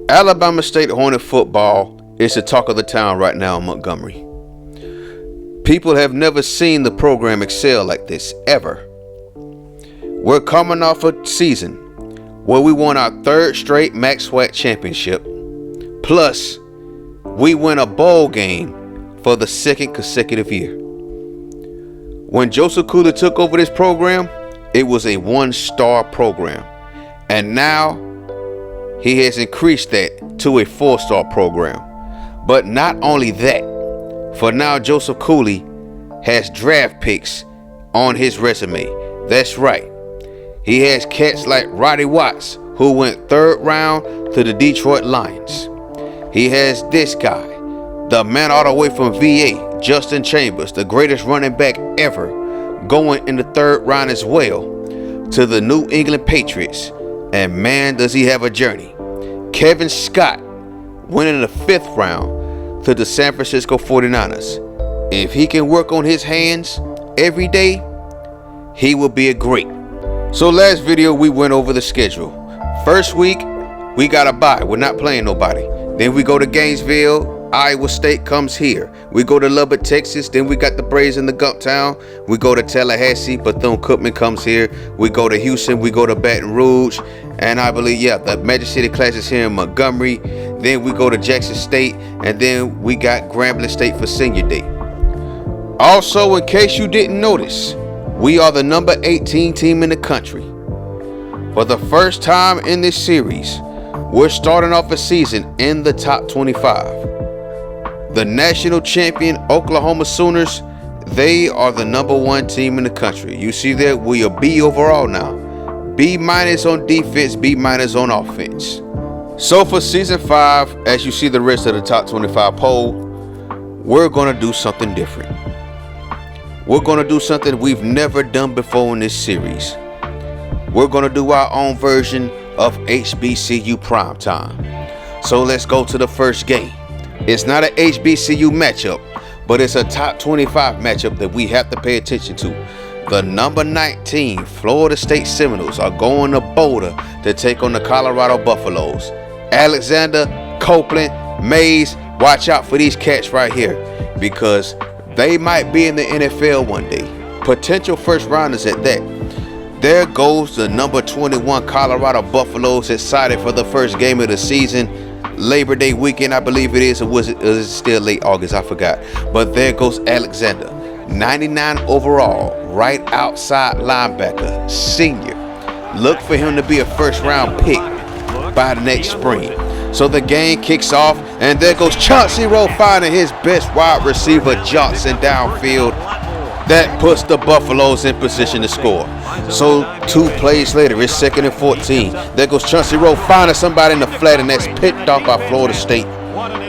Alabama State Hornet football is the talk of the town right now in Montgomery. People have never seen the program excel like this, ever. We're coming off a season where we won our third straight MAC SWAC championship. Plus, we win a bowl game for the second consecutive year. When Joseph Cooley took over this program, it was a one-star program. And now, he has increased that to a 4-star program. But not only that, for now Joseph Cooley has draft picks on his resume. That's right. He has cats like Roddy Watts, who went 3rd round to the Detroit Lions. He has this guy, the man all the way from VA, Justin Chambers, the greatest running back ever, going in the 3rd round as well to the New England Patriots. And man, does he have a journey. Kevin Scott went in the 5th round to the San Francisco 49ers. If he can work on his hands every day, he will be a great. So last video we went over the schedule. First week, we got a bye. We're not playing nobody. Then we go to Gainesville. Iowa State comes here. We go to Lubbock, Texas. Then we got the Braves in the Gumptown. We go to Tallahassee. Bethune-Cookman comes here. We go to Houston. We go to Baton Rouge. And I believe, the Magic City Clash is here in Montgomery. Then we go to Jackson State. And then we got Grambling State for Senior Day. Also, in case you didn't notice, we are the number 18 team in the country. For the first time in this series, we're starting off a season in the top 25. The national champion Oklahoma Sooners, they are the number 1 team in the country. You see that we are B overall now. B- on defense, B- on offense. So for season 5, as you see the rest of the top 25 poll, we're going to do something different. We're going to do something we've never done before in this series. We're going to do our own version of HBCU primetime. So let's go to the first game. It's not an HBCU matchup, but it's a top 25 matchup that we have to pay attention to. The number 19 Florida State Seminoles are going to Boulder to take on the Colorado Buffaloes. Alexander, Copeland, Mays, watch out for these cats right here, because they might be in the NFL one day. Potential first rounders at that. There goes the number 21 Colorado Buffaloes, excited for the first game of the season. Labor Day weekend, I believe it is, or was it still late August? I forgot. But there goes Alexander, 99 overall, right outside linebacker, senior. Look for him to be a first round pick by the next spring. So the game kicks off, and there goes Chauncey Rowe finding his best wide receiver Johnson downfield. That puts the Buffaloes in position to score. So 2 plays later, it's 2nd and 14. There goes Chauncey Rowe finding somebody in the flat, and that's picked off by Florida State.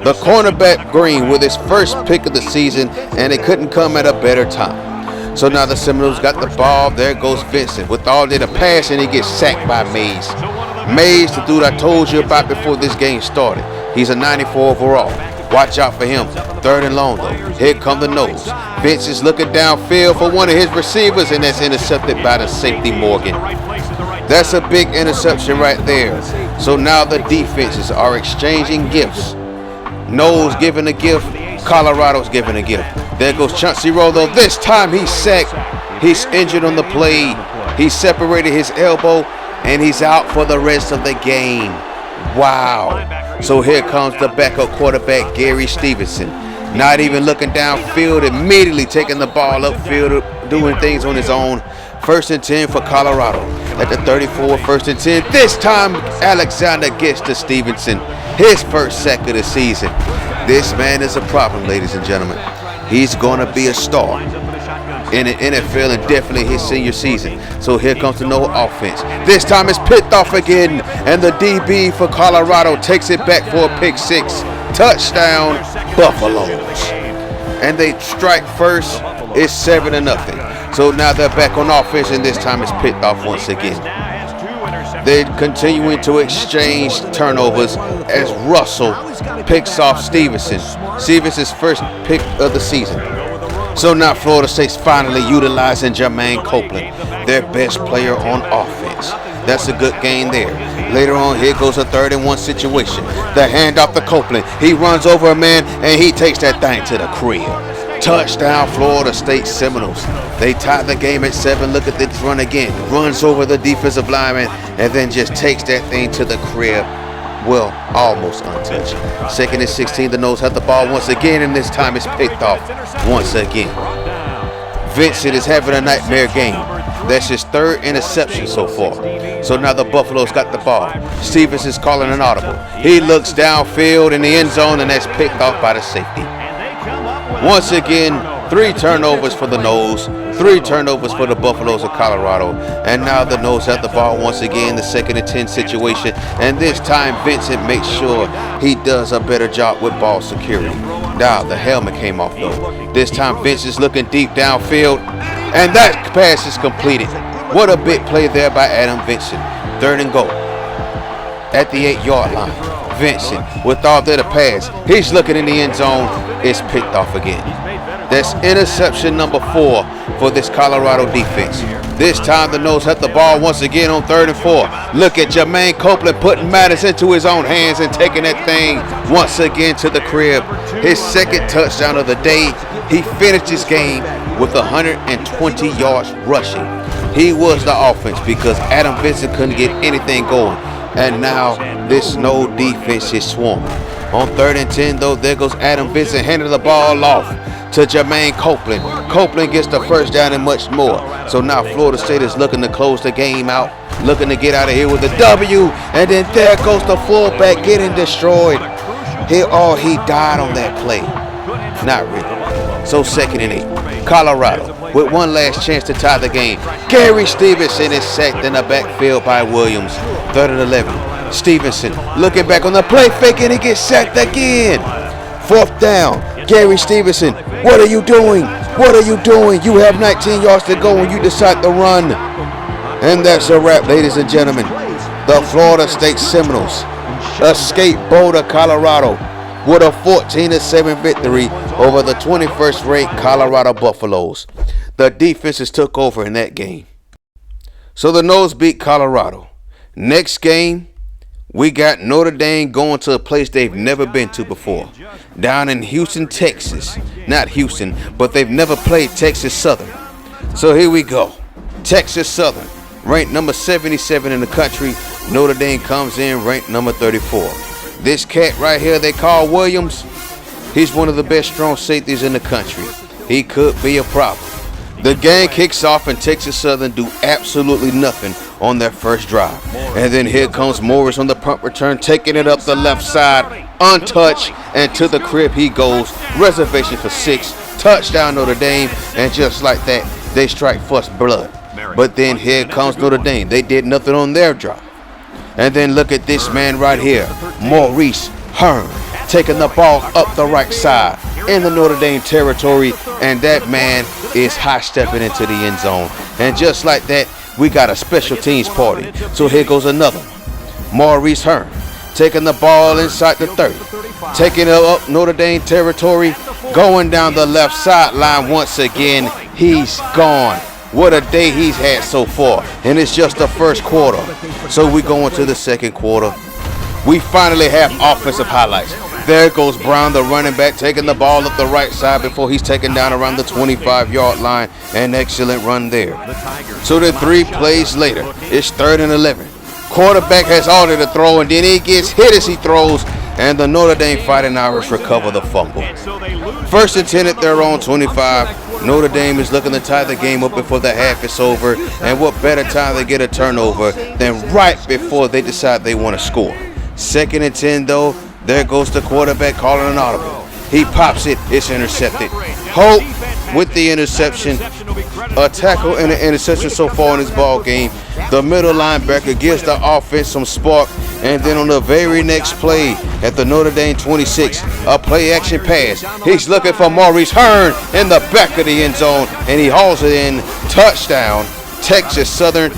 The cornerback Green with his first pick of the season, and it couldn't come at a better time. So now the Seminoles got the ball. There goes Vincent with all the pass, and he gets sacked by Mays. Mays, the dude I told you about before this game started. He's a 94 overall. Watch out for him. 3rd and long though. Here come the nose. Vince is looking downfield for one of his receivers, and that's intercepted by the safety Morgan. That's a big interception right there. So now the defenses are exchanging gifts. Nose giving a gift. Colorado's giving a gift. There goes Chauncey Rowe though. This time he's sacked. He's injured on the play. He separated his elbow, and he's out for the rest of the game. Wow. So here comes the backup quarterback, Gary Stevenson. Not even looking downfield, immediately taking the ball upfield, doing things on his own. 1st and 10 for Colorado. At the 34, 1st and 10. This time, Alexander gets to Stevenson. His first sack of the season. This man is a problem, ladies and gentlemen. He's going to be a star in the NFL and definitely his senior season. So here comes the no offense. This time it's picked off again, and the DB for Colorado takes it back for a pick 6. Touchdown, Buffaloes. And they strike first. It's 7-0. So now they're back on offense, and this time it's picked off once again. They're continuing to exchange turnovers as Russell picks off Stevenson. Stevenson's first pick of the season. So now Florida State's finally utilizing Jermaine Copeland, their best player on offense. That's a good gain there. Later on, here goes a 3rd-and-1 situation. The handoff to Copeland. He runs over a man, and he takes that thing to the crib. Touchdown, Florida State Seminoles. They tied the game at 7. Look at this run again. Runs over the defensive lineman, and then just takes that thing to the crib. Well, almost untouched. 2nd and 16, the Noles have the ball once again, and this time it's picked off once again. Vincent is having a nightmare game. That's his 3rd interception so far. So now the Buffaloes got the ball. Stevens is calling an audible. He looks downfield in the end zone, and that's picked off by the safety. Once again, 3 turnovers for the Noles, 3 turnovers for the Buffaloes of Colorado. And now the Noles have the ball once again, the 2nd and 10 situation. And this time Vincent makes sure he does a better job with ball security. Now the helmet came off though. This time Vincent's looking deep downfield, and that pass is completed. What a big play there by Adam Vincent. 3rd and goal at the 8-yard line. Vincent with all that a pass. He's looking in the end zone. It's picked off again. That's interception number 4 for this Colorado defense. This time the Noles have the ball once again on 3rd and 4. Look at Jermaine Copeland putting matters into his own hands and taking that thing once again to the crib. His 2nd touchdown of the day. He finished his game with 120 yards rushing. He was the offense because Adam Vincent couldn't get anything going. And now this Snow defense is swarming. On 3rd and 10 though, there goes Adam Vincent handing the ball off to Jermaine Copeland. Copeland gets the 1st down and much more. So now Florida State is looking to close the game out, looking to get out of here with a W. And then there goes the fullback getting destroyed. He died on that play. Not really. So 2nd and 8. Colorado with one last chance to tie the game. Gary Stevenson is sacked in the backfield by Williams. 3rd and 11. Stevenson looking back on the play fake, and he gets sacked again. 4th down. Gary Stevenson, what are you doing? What are you doing? You have 19 yards to go and you decide to run. And that's a wrap, ladies and gentlemen. The Florida State Seminoles escape Boulder, Colorado with a 14-7 victory over the 21st-ranked Colorado Buffaloes. The defenses took over in that game. So the Noles beat Colorado. Next game, we got Notre Dame going to a place they've never been to before. Down in Houston, Texas. Not Houston, but they've never played Texas Southern. So here we go. Texas Southern, ranked number 77 in the country. Notre Dame comes in ranked number 34. This cat right here they call Williams, he's one of the best strong safeties in the country. He could be a problem. The game kicks off and Texas Southern do absolutely nothing on their first drive. And then here comes Morris on the punt return, taking it up the left side, untouched, and to the crib he goes. Reservation for 6, touchdown Notre Dame, and just like that, they strike first blood. But then here comes Notre Dame. They did nothing on their drive. And then look at this man right here, Maurice Hearn, taking the ball up the right side in the Notre Dame territory, and that man is high stepping into the end zone. And just like that, we got a special teams party. So here goes another one. Maurice Hearn taking the ball inside the 30, taking it up Notre Dame territory, going down the left sideline once again. He's gone. What a day he's had so far, and it's just the first quarter. So we go into the second quarter. We finally have offensive highlights. There goes Brown, the running back, taking the ball up the right side before he's taken down around the 25-yard line. An excellent run there. So then 3 plays later, it's 3rd and 11. Quarterback has ordered to throw, and then he gets hit as he throws, and the Notre Dame Fighting Irish recover the fumble. 1st and 10 at their own 25. Notre Dame is looking to tie the game up before the half is over, and what better time to get a turnover than right before they decide they want to score. 2nd and 10 though, there goes the quarterback calling an audible. He pops it, it's intercepted. Hope with the interception. A tackle and an interception so far in this ball game. The middle linebacker gives the offense some spark, and then on the very next play at the Notre Dame 26, a play action pass. He's looking for Maurice Hearn in the back of the end zone, and he hauls it in. Touchdown, Texas Southern.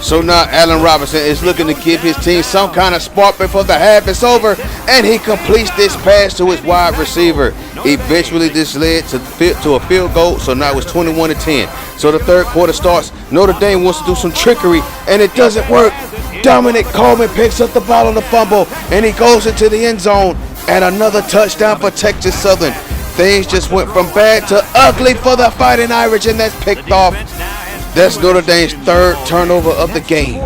So now Allen Robinson is looking to give his team some kind of spark before the half is over, and he completes this pass to his wide receiver. Eventually this led to a field goal, so now it's 21-10. So the third quarter starts. Notre Dame wants to do some trickery, and it doesn't work. Dominic Coleman picks up the ball on the fumble, and he goes into the end zone, and another touchdown for Texas Southern. Things just went from bad to ugly for the Fighting Irish, and that's picked off. That's Notre Dame's third turnover of the game.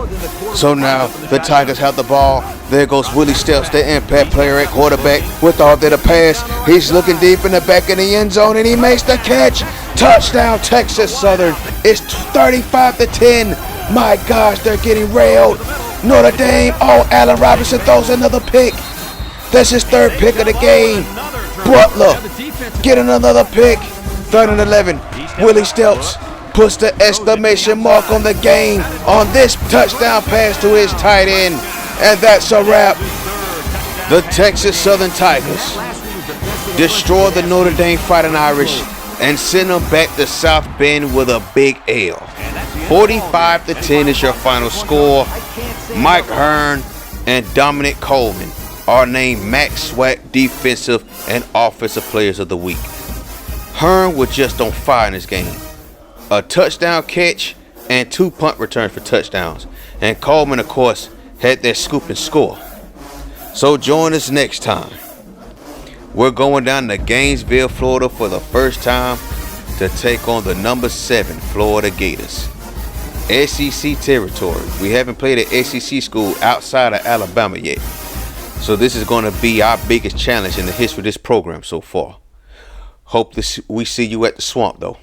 So now the Tigers have the ball. There goes Willie Stepps, the impact player at quarterback, with all that a pass. He's looking deep in the back of the end zone, and he makes the catch. Touchdown, Texas Southern. It's 35-10. My gosh, they're getting railed. Notre Dame. Oh, Allen Robinson throws another pick. That's his third pick of the game. Butler getting another pick. 3rd and 11. Willie Stepps puts the exclamation mark on the game on this touchdown pass to his tight end. And that's a wrap. The Texas Southern Tigers destroy the Notre Dame Fighting Irish and send them back to South Bend with a big L. 45-10 is your final score. Mike Hearn and Dominic Coleman are named Max SWAC Defensive and Offensive Players of the Week. Hearn was just on fire in this game. A touchdown catch and 2 punt returns for touchdowns. And Coleman, of course, had that scoop and score. So join us next time. We're going down to Gainesville, Florida for the first time to take on the number 7 Florida Gators. SEC territory. We haven't played an SEC school outside of Alabama yet. So this is going to be our biggest challenge in the history of this program so far. Hope we see you at the Swamp though.